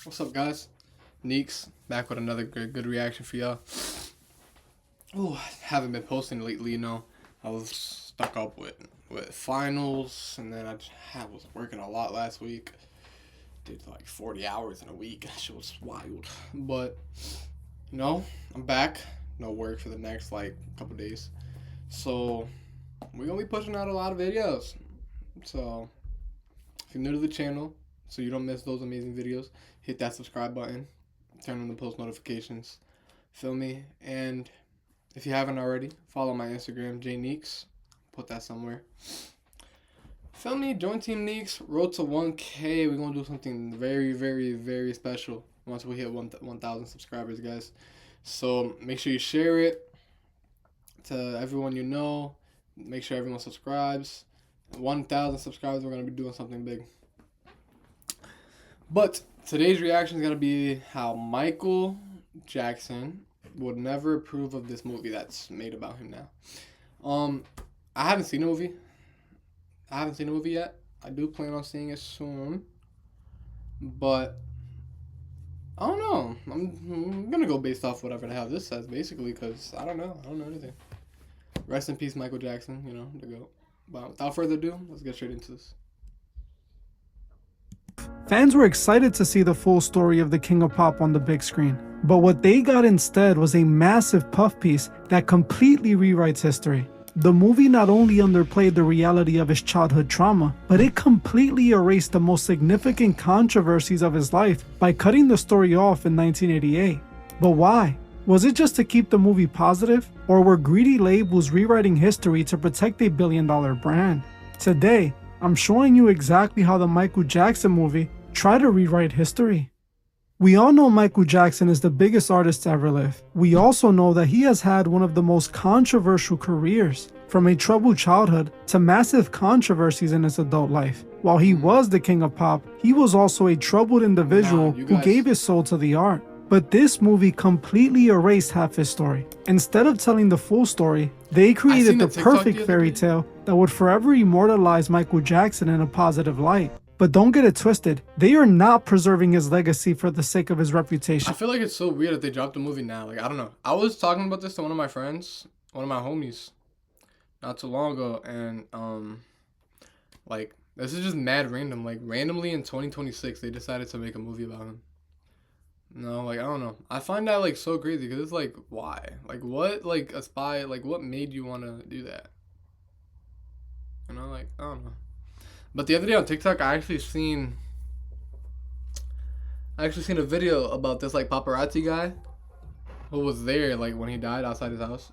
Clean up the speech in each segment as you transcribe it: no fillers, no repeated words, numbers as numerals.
What's up, guys? Neaks back with another good reaction for y'all. Oh, haven't been posting lately. I was stuck up with finals, and then I was working a lot last week. Did like 40 hours in a week. That shit was wild. But I'm back. No work for the next couple days, so we're gonna be pushing out a lot of videos. So if you're new to the channel, so you don't miss those amazing videos, hit that subscribe button, turn on the post notifications, feel me? And if you haven't already, follow my Instagram, Neaks. Put that somewhere. Feel me? Join Team Neaks. Road to 1K. We're going to do something very, very, very special once we hit 1,000 subscribers, guys. So make sure you share it to everyone you know. Make sure everyone subscribes. 1,000 subscribers, we're going to be doing something big. But today's reaction is going to be how Michael Jackson would never approve of this movie that's made about him now. I haven't seen the movie. Yet. I do plan on seeing it soon. But I don't know. I'm going to go based off whatever the hell this says, basically, because I don't know. I don't know anything. Rest in peace, Michael Jackson, the GOAT. But without further ado, let's get straight into this. Fans were excited to see the full story of the King of Pop on the big screen, but what they got instead was a massive puff piece that completely rewrites history. The movie not only underplayed the reality of his childhood trauma, but it completely erased the most significant controversies of his life by cutting the story off in 1988. But why? Was it just to keep the movie positive, or were greedy labels rewriting history to protect a billion-dollar brand? Today, I'm showing you exactly how the Michael Jackson movie tried to rewrite history. We all know Michael Jackson is the biggest artist to ever live. We also know that he has had one of the most controversial careers, from a troubled childhood to massive controversies in his adult life. While he was the King of Pop, he was also a troubled individual who gave his soul to the art. But this movie completely erased half his story. Instead of telling the full story, they created the perfect fairy tale that would forever immortalize Michael Jackson in a positive light. But don't get it twisted, they are not preserving his legacy for the sake of his reputation. I feel like it's so weird that they dropped the movie now. I don't know. I was talking about this to one of my friends, one of my homies, not too long ago, and this is just mad random. Randomly in 2026, they decided to make a movie about him. I don't know. I find that so crazy because it's why? What what made you want to do that? I don't know. But the other day on TikTok, I actually seen a video about this paparazzi guy who was there when he died outside his house.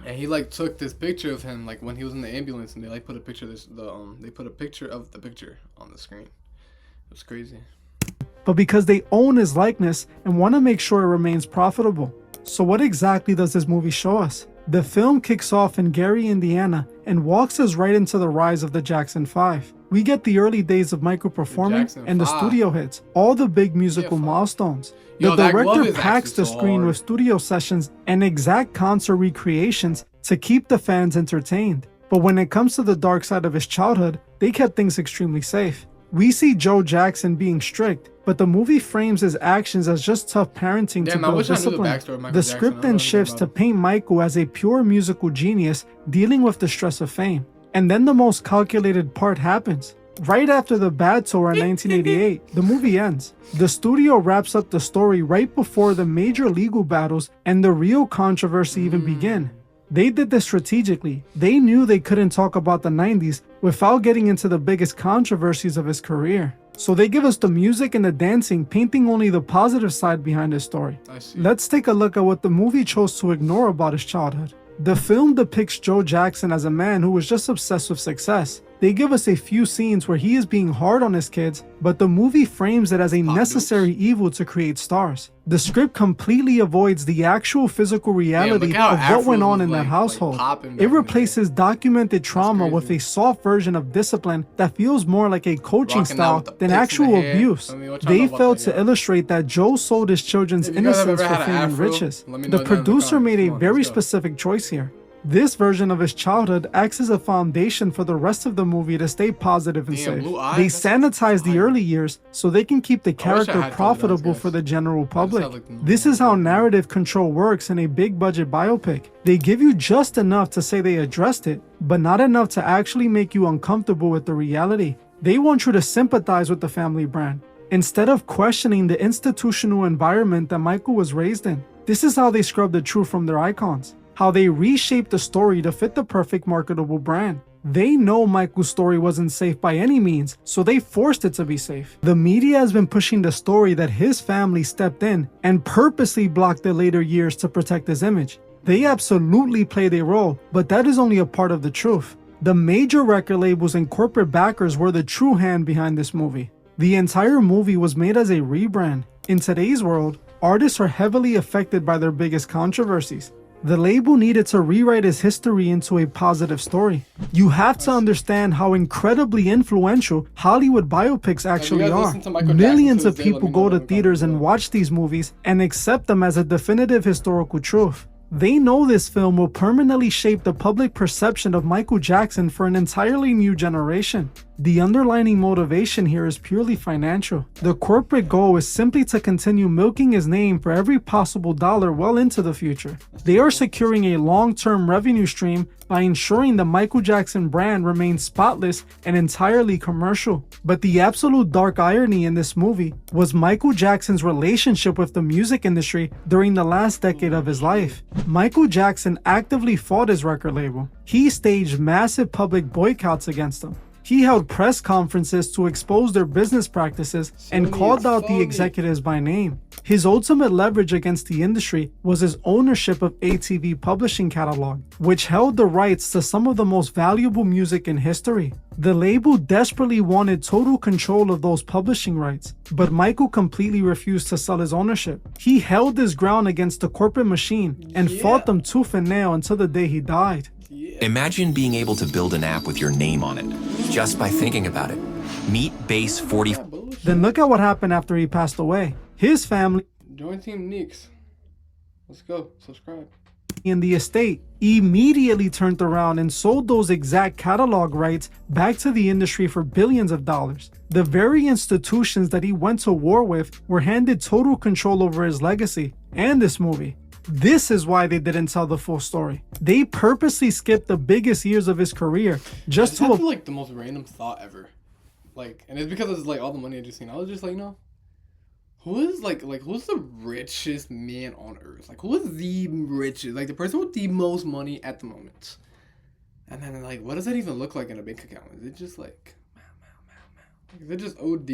And he took this picture of him when he was in the ambulance, and they put a picture they put a picture of the picture on the screen. It was crazy. But because they own his likeness and want to make sure it remains profitable. So what exactly does this movie show us? The film kicks off in Gary, Indiana, and walks us right into the rise of the Jackson 5. We get the early days of Michael performing and the studio hits, all the big musical milestones. The director packs the screen with studio sessions and exact concert recreations to keep the fans entertained. But when it comes to the dark side of his childhood, they kept things extremely safe. We see Joe Jackson being strict, but the movie frames his actions as just tough parenting to build discipline. The script then shifts to paint Michael as a pure musical genius dealing with the stress of fame. And then the most calculated part happens. Right after the bad tour in 1988, the movie ends. The studio wraps up the story right before the major legal battles and the real controversy even begin. They did this strategically. They knew they couldn't talk about the 90s without getting into the biggest controversies of his career. So they give us the music and the dancing, painting only the positive side behind his story. Let's take a look at what the movie chose to ignore about his childhood. The film depicts Joe Jackson as a man who was just obsessed with success. They give us a few scenes where he is being hard on his kids, but the movie frames it as a necessary evil to create stars. The script completely avoids the actual physical reality of what went on in that household. It replaces documented trauma with a soft version of discipline that feels more like a coaching style than actual abuse. They failed to illustrate that Joe sold his children's innocence for fame and riches. The producer made a very specific choice here. This version of his childhood acts as a foundation for the rest of the movie to stay positive and Damn, safe. Blue Eye, They that's sanitize the fire. early years so they can keep the I wish I character had some of those profitable guys. for the general have, public. like, the This is how normal- narrative control works in a big budget biopic. They give you just enough to say they addressed it, but not enough to actually make you uncomfortable with the reality. They want you to sympathize with the family brand, instead of questioning the institutional environment that Michael was raised in. This is how they scrub the truth from their icons, how they reshape the story to fit the perfect marketable brand. They know Michael's story wasn't safe by any means, so they forced it to be safe. The media has been pushing the story that his family stepped in and purposely blocked the later years to protect his image. They absolutely played a role, but that is only a part of the truth. The major record labels and corporate backers were the true hand behind this movie. The entire movie was made as a rebrand. In today's world, artists are heavily affected by their biggest controversies. The label needed to rewrite his history into a positive story. You have to understand how incredibly influential Hollywood biopics actually guys are. listen to Michael Jackson Millions to of this day, let people me know go to down in the theaters and comments watch these movies and accept them as a definitive historical truth. They know this film will permanently shape the public perception of Michael Jackson for an entirely new generation. The underlying motivation here is purely financial. The corporate goal is simply to continue milking his name for every possible dollar well into the future. They are securing a long-term revenue stream by ensuring the Michael Jackson brand remains spotless and entirely commercial. But the absolute dark irony in this movie was Michael Jackson's relationship with the music industry during the last decade of his life. Michael Jackson actively fought his record label. He staged massive public boycotts against them. He held press conferences to expose their business practices and called out the executives by name. His ultimate leverage against the industry was his ownership of ATV Publishing Catalog, which held the rights to some of the most valuable music in history. The label desperately wanted total control of those publishing rights, but Michael completely refused to sell his ownership. He held his ground against the corporate machine and fought them tooth and nail until the day he died. Imagine being able to build an app with your name on it, just by thinking about it. Meet Base 40. Then look at what happened after he passed away. His family Join Team Neaks. Let's go. Subscribe. and the estate immediately turned around and sold those exact catalog rights back to the industry for billions of dollars. The very institutions that he went to war with were handed total control over his legacy and this movie. This is why they didn't tell the full story. They purposely skipped the biggest years of his career just I to had like the most random thought ever. Like, and it's because it's like all the money I just seen. I was just like, who's the richest man on earth? Like, who is the richest? Like, the person with the most money at the moment. And then, like, what does that even look like in a bank account? Is it just like, is it just OD?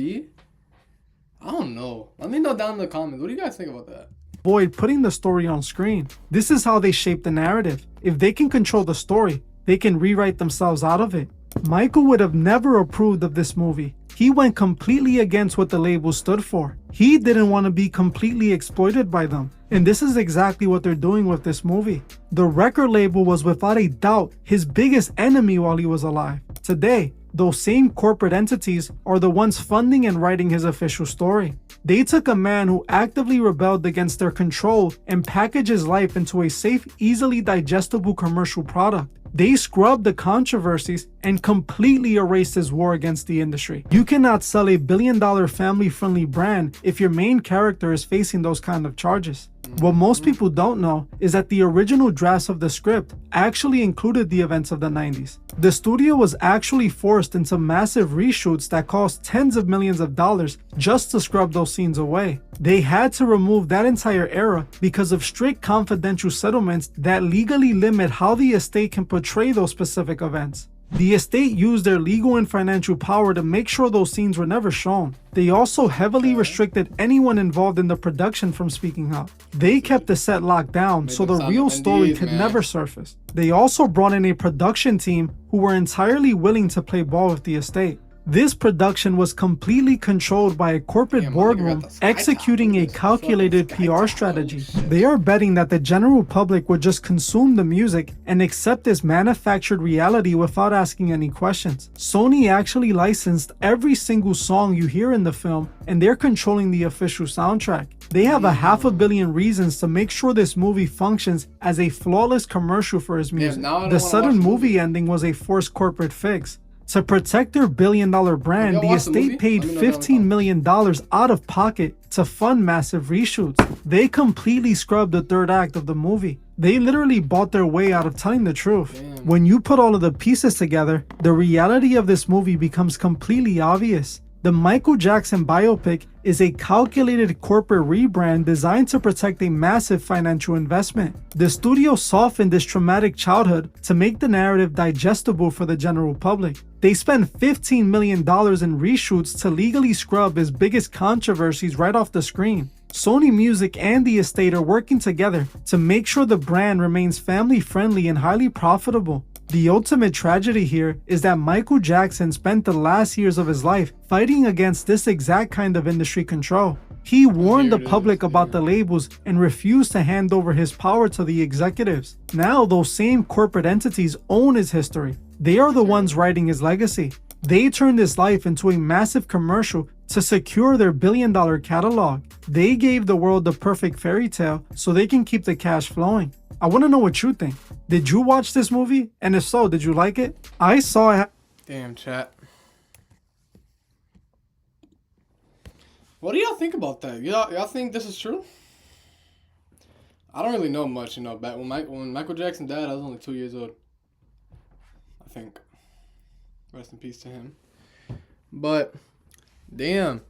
I don't know. Let me know down in the comments. What do you guys think about that? avoid putting the story on screen. This is how they shape the narrative. If they can control the story, they can rewrite themselves out of it. Michael would have never approved of this movie. He went completely against what the label stood for. He didn't want to be completely exploited by them. And this is exactly what they're doing with this movie. The record label was without a doubt his biggest enemy while he was alive. Today, those same corporate entities are the ones funding and writing his official story. They took a man who actively rebelled against their control and packaged his life into a safe, easily digestible commercial product. They scrubbed the controversies and completely erased his war against the industry. You cannot sell a billion-dollar family-friendly brand if your main character is facing those kind of charges. What most people don't know is that the original drafts of the script actually included the events of the 90s. The studio was actually forced into massive reshoots that cost tens of millions of dollars just to scrub those scenes away. They had to remove that entire era because of strict confidential settlements that legally limit how the estate can portray those specific events. The estate used their legal and financial power to make sure those scenes were never shown. They also heavily restricted anyone involved in the production from speaking up. They kept the set locked down so the real story could never surface. They also brought in a production team who were entirely willing to play ball with the estate. This production was completely controlled by a corporate Damn, my nigga got boardroom the sky executing top. a Look at this calculated fucking sky PR top. strategy. Holy shit. They are betting that the general public would just consume the music and accept this manufactured reality without asking any questions. Sony actually licensed every single song you hear in the film, and they're controlling the official soundtrack. They have a 500 million reasons to make sure this movie functions as a flawless commercial for his music. now I don't The wanna watch sudden the movie. movie ending was a forced corporate fix. To protect their billion-dollar brand, y'all the watched the estate movie? paid Let me know down in the $15 million out of pocket to fund massive reshoots. They completely scrubbed the third act of the movie. They literally bought their way out of telling the truth. Damn. When you put all of the pieces together, the reality of this movie becomes completely obvious. The Michael Jackson biopic is a calculated corporate rebrand designed to protect a massive financial investment. The studio softened this traumatic childhood to make the narrative digestible for the general public. They spent $15 million in reshoots to legally scrub his biggest controversies right off the screen. Sony Music and the estate are working together to make sure the brand remains family-friendly and highly profitable. The ultimate tragedy here is that Michael Jackson spent the last years of his life fighting against this exact kind of industry control. He warned the public about the labels and refused to hand over his power to the executives. Now those same corporate entities own his history. They are the ones writing his legacy. They turned his life into a massive commercial to secure their billion-dollar catalog. They gave the world the perfect fairy tale so they can keep the cash flowing. I want to know what you think. Did you watch this movie? And if so, did you like it? I saw it. Damn, chat. What do y'all think about that? Y'all think this is true? I don't really know much, back when Michael Jackson died, I was only 2 years old. I think. Rest in peace to him. But, damn.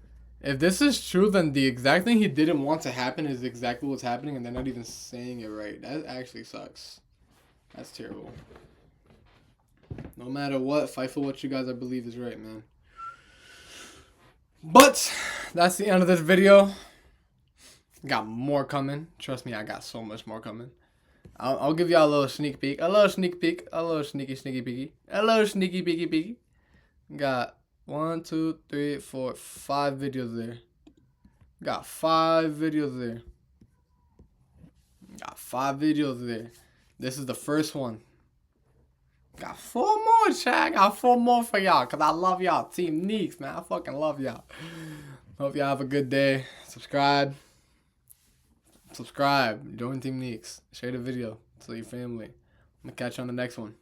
If this is true, then the exact thing he didn't want to happen is exactly what's happening, and they're not even saying it right. That actually sucks. That's terrible. No matter what, fight for what you guys believe is right, man. But, that's the end of this video. Got more coming. Trust me, I got so much more coming. I'll give y'all a little sneak peek. A little sneak peek. A little sneaky peeky. A little sneaky peeky. Got 1, 2, 3, 4, 5 videos there. Got 5 videos there. Got 5 videos there. This is the first one. Got 4 more, chat. Got 4 more for y'all. Because I love y'all. Team Neaks, man. I fucking love y'all. Hope y'all have a good day. Subscribe. Join Team Neaks. Share the video. Tell your family. I'm going to catch you on the next one.